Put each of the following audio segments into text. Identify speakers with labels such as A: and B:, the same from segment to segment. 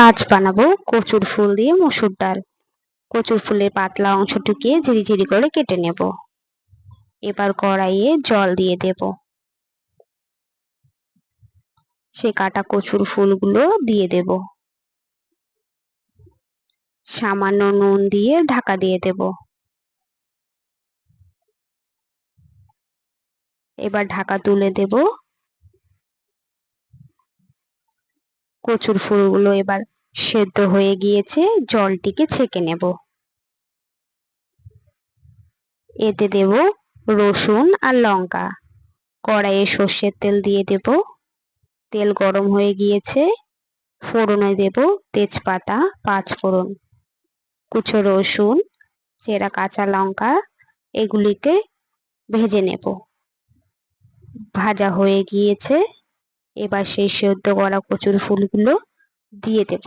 A: আজ বানাবো কচুর ফুল দিয়ে মসুর ডাল। কচুর ফুলের পাতলা অংশটিকে ঝিরিঝিরি করে কেটে নেব। এবার কড়াইয়ে জল দিয়ে দেব। সে কাটা কচুর ফুলগুলো দিয়ে দেব। সামান্য নুন দিয়ে ঢাকা দিয়ে দেব। এবার ঢাকা তুলে দেব। কচুর ফুলগুলো এবার সেদ্ধ হয়ে গিয়েছে, জলটিকে ছেঁকে নেব। এতে দেব রসুন আর লঙ্কা। কড়াইয়ে সর্ষের তেল দিয়ে দেব। তেল গরম হয়ে গিয়েছে, ফোড়নে দেব তেজপাতা, পাঁচফোড়ন, কুচো রসুন, চেরা কাঁচা লঙ্কা। এগুলিকে ভেজে নেব। ভাজা হয়ে গিয়েছে, এবার সেই সেদ্ধ করা কচুর ফুলগুলো দিয়ে দেব।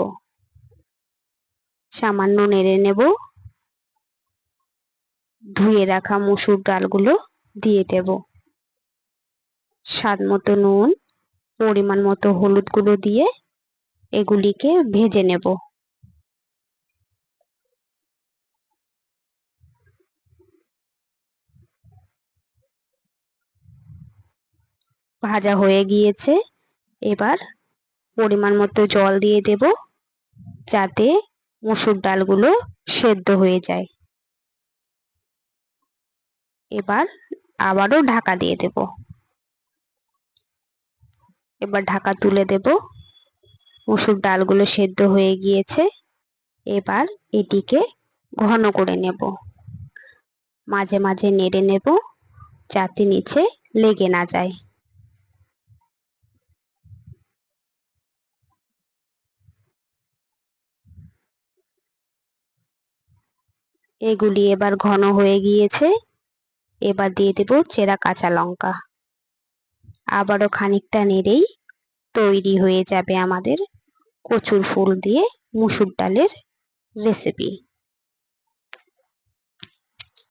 A: সামান্য নেড়ে নেব। ধুয়ে রাখা মসুর ডালগুলো দিয়ে দেব। স্বাদ মতো নুন, পরিমাণ মতো হলুদ গুঁড়ো দিয়ে এগুলিকে ভেজে নেব। ভাজা হয়ে গিয়েছে, এবার পরিমাণ মতো জল দিয়ে দেব, যাতে মসুর ডালগুলো সেদ্ধ হয়ে যায়। এবার আবারও ঢাকা দিয়ে দেব। এবার ঢাকা তুলে দেব। মসুর ডালগুলো সেদ্ধ হয়ে গিয়েছে, এবার এটিকে ঘন করে নেব। মাঝে মাঝে নেড়ে নেব, যাতে নিচে লেগে না যায়। এগুলি এবার ঘন হয়ে গিয়েছে, এবার দিয়ে দেব চেরা কাঁচা লঙ্কা। আবারও খানিকটা নেড়েই তৈরি হয়ে যাবে আমাদের কচুর ফুল দিয়ে মসুর ডালের রেসিপি।